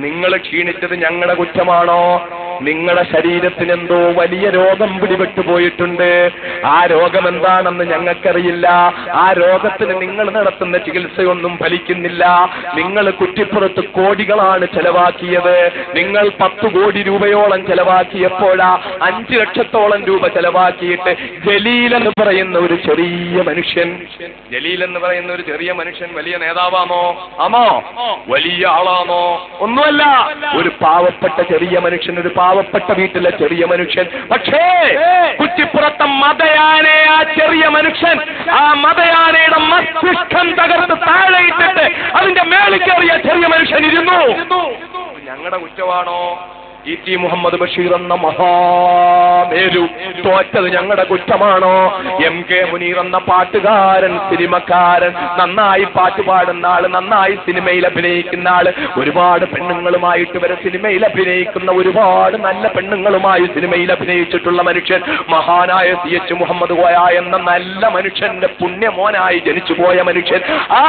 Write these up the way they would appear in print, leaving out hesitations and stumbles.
നിങ്ങൾ ക്ഷീണിച്ചത് ഞങ്ങളുടെ കുറ്റമാണോ? നിങ്ങളുടെ ശരീരത്തിന് എന്തോ വലിയ രോഗം പിടിപെട്ടു പോയിട്ടുണ്ട്. ആ രോഗം എന്താണെന്ന് ഞങ്ങൾക്കറിയില്ല. ആ രോഗത്തിന് നിങ്ങൾ നടത്തുന്ന ചികിത്സയൊന്നും ഫലിക്കുന്നില്ല. നിങ്ങൾ കുറ്റിപ്പുറത്ത് കോടികളാണ് ചെലവാക്കിയത്. നിങ്ങൾ 10 കോടി രൂപയോളം ചെലവാക്കിയപ്പോഴാ 5 ലക്ഷത്തോളം രൂപ ചെലവാക്കിയിട്ട് ജലീൽ എന്ന് പറയുന്ന ഒരു ചെറിയ മനുഷ്യൻ വലിയ നേതാവാണോ? ആണോ? വലിയ ആളാണോ? ഒന്നുമല്ല. ഒരു പാവപ്പെട്ട ചെറിയ മനുഷ്യൻ, ഒരു പാവപ്പെട്ട വീട്ടിലെ ചെറിയ മനുഷ്യൻ. പക്ഷേ കുറ്റിപ്പുറത്തെ മതയാനെ ആ ചെറിയ മനുഷ്യൻ ആ മതയാനയുടെ മസ്തിഷ്കം തകർത്ത് താഴെയിട്ടിട്ട് അതിന്റെ മേളിൽ കയറിയ ചെറിയ മനുഷ്യൻ ഇരുന്നു. ഞങ്ങളുടെ കുറ്റമാണോ? E.T. മുഹമ്മദ് ബഷീർ എന്ന മഹാമേരു തോറ്റത് ഞങ്ങളുടെ കുറ്റമാണോ? M.K. മുനീർ എന്ന പാട്ടുകാരൻ, സിനിമക്കാരൻ, നന്നായി പാട്ട് പാടുന്ന ആള്, നന്നായി സിനിമയിൽ അഭിനയിക്കുന്ന ആള്, ഒരുപാട് പെണ്ണുങ്ങളുമായിട്ട് വരെ സിനിമയിൽ അഭിനയിക്കുന്ന, ഒരുപാട് നല്ല പെണ്ണുങ്ങളുമായി സിനിമയിൽ അഭിനയിച്ചിട്ടുള്ള മനുഷ്യൻ, മഹാനായ C.H. മുഹമ്മദ് കോയ എന്ന നല്ല മനുഷ്യന്റെ പുണ്യമോനായി ജനിച്ചു പോയ മനുഷ്യൻ, ആ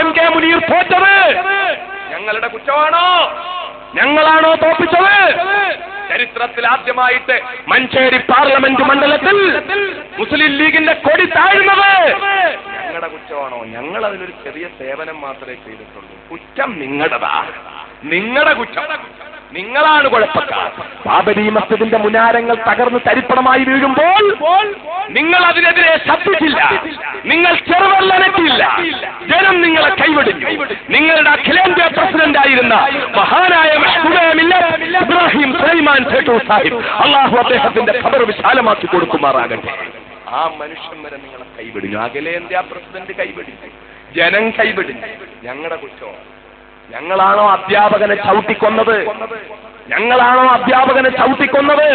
M.K. മുനീർ തോറ്റത് ഞങ്ങളുടെ കുറ്റമാണോ? ഞങ്ങളാണോ തോപ്പിച്ചത്? ചരിത്രത്തിൽ ആദ്യമായിട്ട് മഞ്ചേരി പാർലമെന്റ് മണ്ഡലത്തിൽ മുസ്ലിം ലീഗിന്റെ കൊടി താഴ്ന്നത് ഞങ്ങളുടെ കുറ്റമാണോ? ഞങ്ങൾ അതിലൊരു ചെറിയ സേവനം മാത്രമേ ചെയ്തിട്ടുള്ളൂ. കുറ്റം നിങ്ങളുടേതാ. നിങ്ങളുടെ കുറ്റം. നിങ്ങളാണ് കുഴപ്പക്കാർ. ബാബരി മസ്ജിദിന്റെ മുനാരങ്ങൾ തകർന്ന് തരിപ്പണമായി വീഴുമ്പോൾ നിങ്ങൾ അതിനെതിരെ ശബ്ദിച്ചില്ല. നിങ്ങൾ ചെറുവല്ലനക്കില്ല. ജനം നിങ്ങളെ കൈവിടിഞ്ഞു. നിങ്ങളുടെ അഖിലേന്ത്യാ പ്രസിഡന്റ് ആയിരുന്ന മഹാനായ ഇബ്രാഹിം സുലൈമാൻ സേഠു സാഹിബ്, അള്ളാഹു അദ്ദേഹത്തിന്റെ ഖബർ വിശാലമാക്കി കൊടുക്കുമാറാകട്ടെ, ആ മനുഷ്യൻ വരെ നിങ്ങളെ കൈവിടിഞ്ഞു. അഖിലേന്ത്യാ പ്രസിഡന്റ് കൈവിടിഞ്ഞു. ജനം കൈവിടിഞ്ഞു. ഞങ്ങളുടെ കുറ്റം. ഞങ്ങളാണോ അധ്യാപകനെ ചവിട്ടിക്കൊന്നത്? ഞങ്ങളാണോ അധ്യാപകനെ ചവിട്ടിക്കൊന്നത്?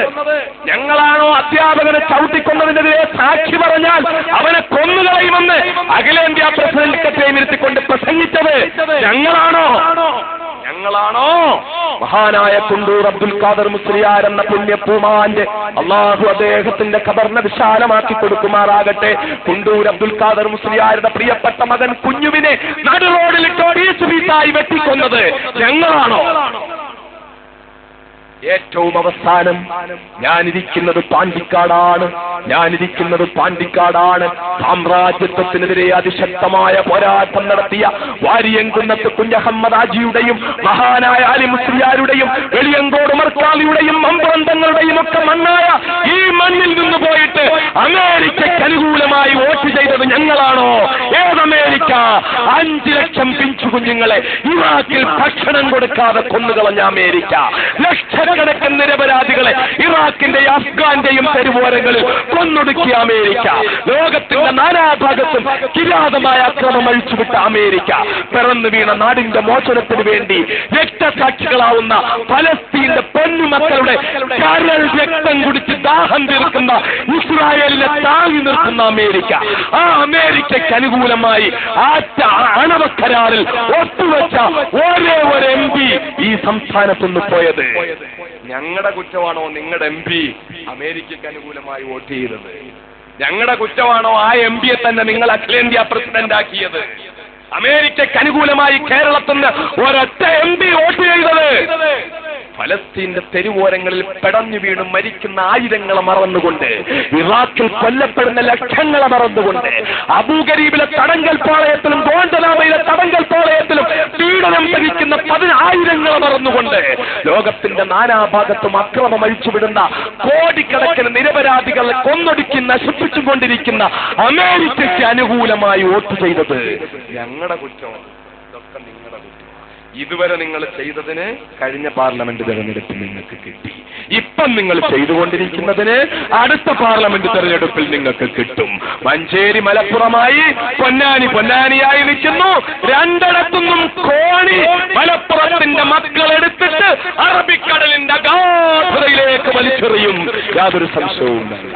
ഞങ്ങളാണോ അധ്യാപകനെ ചവിട്ടിക്കൊന്നതിനെതിരെ സാക്ഷി പറഞ്ഞാൽ അവനെ കൊന്നുകളയുമെന്ന് അഖിലേന്ത്യാ പ്രസിഡന്റ് കച്ചേരി നിർത്തിക്കൊണ്ട് പ്രസംഗിച്ചത് ഞങ്ങളാണോ? ഞങ്ങളാണോ? മഹാനായ കുണ്ടൂർ അബ്ദുൽ ഖാദർ മുസ്ലിയാർ എന്ന പുണ്യപൂമാന്റെ അള്ളാഹു അദ്ദേഹത്തിന്റെ ഖബറിനെ വിശാലമാക്കി കൊടുക്കുമാറാകട്ടെ. കുണ്ടൂർ അബ്ദുൽ ഖാദർ മുസ്ലിയാരുടെ പ്രിയപ്പെട്ട മകൻ കുഞ്ഞുവിനെ നടു റോഡിലിട്ട് ഒരീസുബീസായി വെട്ടിക്കൊന്നത് ഞങ്ങളാണോ? ഏറ്റവും അവസാനം ഞാനിരിക്കുന്നത് പാണ്ടിക്കാടാണ്. സാമ്രാജ്യത്വത്തിനെതിരെ അതിശക്തമായ പോരാട്ടം നടത്തിയ വാരിയംകുന്നത്ത് കുഞ്ഞഹമ്മദ് ആജിയുടെയും മഹാനായ അലി മുസ്ലിയാരുടെയും വെളിയങ്കോട് മർക്കാളിയുടെയും മമ്പന്തങ്ങളുടെയും ഒക്കെ മണ്ണായ ഈ മണ്ണിൽ നിന്ന് പോയിട്ട് അമേരിക്കയ്ക്ക് അനുകൂലമായി വോട്ട് ചെയ്തത് ഞങ്ങളാണോ? ഏതമേരിക്ക? 5 ലക്ഷം പിഞ്ചു കുഞ്ഞുങ്ങളെ ഇറാഖിൽ ഭക്ഷണം കൊടുക്കാതെ കൊന്നുകളഞ്ഞ അമേരിക്ക, ലക്ഷക്കണക്കിന് നിരപരാധികളെ ഇറാഖിന്റെ അഫ്ഗാന്റെയും തെരുവോരങ്ങളിൽ കൊന്നൊടുക്കിയ അമേരിക്ക, ലോകത്തിന്റെ നാനാഭാഗത്തും കിരാതമായ അക്രമം അഴിച്ചുവിട്ട അമേരിക്ക, പിറന്നു വീണ നാടിന്റെ മോചനത്തിന് വേണ്ടി രക്തസാക്ഷികളാവുന്ന ഫലസ്തീന്റെ പൊന്നുമക്കളുടെ കരൾ രക്തം കുടിച്ച് ദാഹം തീർക്കുന്ന ഇസ്രായേലിനെ താങ്ങി നിർത്തുന്ന അമേരിക്ക, ആ അമേരിക്കയ്ക്ക് അനുകൂലമായി ആണവ കരാറിൽ ഒത്തുവെച്ച ഒരേ ഒരു MP ഈ സംസ്ഥാനത്തുനിന്ന് പോയത് ഞങ്ങളുടെ കുറ്റമാണോ? നിങ്ങളുടെ MP അമേരിക്കയ്ക്ക് അനുകൂലമായി വോട്ട് ചെയ്തത് ഞങ്ങളുടെ കുറ്റമാണോ? ആ MP തന്നെ നിങ്ങൾ അഖിലേന്ത്യാ പ്രസിഡന്റ് ആക്കിയത്? അമേരിക്കയ്ക്ക് അനുകൂലമായി കേരളത്തിൽ നിന്ന് ഒരൊറ്റ MP വോട്ട് ചെയ്തത് ഫലസ്തീന്റെ തെരുവോരങ്ങളിൽ പെടഞ്ഞു വീണും മരിക്കുന്ന ആയിരങ്ങളെ മറന്നുകൊണ്ട്, ഇറാഖിൽ കൊല്ലപ്പെടുന്ന ലക്ഷങ്ങളെ മറന്നുകൊണ്ട്, അബൂഗരീബിലെ തടങ്കൽ പാളയത്തിലും ഗോണ്ടലാമയിലെ തടങ്കൽ പാളയത്തിലും പീഡനം ഭരിക്കുന്ന 10,000 മറന്നുകൊണ്ട്, ലോകത്തിന്റെ നാനാഭാഗത്തും അക്രമം അഴിച്ചുവിടുന്ന കോടിക്കണക്കിന് നിരപരാധികളെ കൊന്നൊടുക്കി നശിപ്പിച്ചുകൊണ്ടിരിക്കുന്ന അമേരിക്കയ്ക്ക് അനുകൂലമായി വോട്ട് ചെയ്തത് ഞങ്ങളുടെ കുറ്റം. ഇതൊക്കെ നിങ്ങളുടെ കുറ്റം. ഇതുവരെ നിങ്ങൾ ചെയ്തതിന് കഴിഞ്ഞ പാർലമെന്റ് തെരഞ്ഞെടുപ്പിൽ നിങ്ങൾക്ക് കിട്ടി. ഇപ്പം നിങ്ങൾ ചെയ്തുകൊണ്ടിരിക്കുന്നതിന് അടുത്ത പാർലമെന്റ് തെരഞ്ഞെടുപ്പിൽ നിങ്ങൾക്ക് കിട്ടും. മഞ്ചേരി മലപ്പുറമായി, പൊന്നാനിയായി നിൽക്കുന്നു. രണ്ടിടത്തുനിന്നും കോണി മലപ്പുറത്തിന്റെ മക്കളെടുത്തിട്ട് അറബിക്കടലിന്റെ അഗാധതയിലേക്ക് വലിച്ചെറിയും. യാതൊരു സംശയവും വേണ്ട.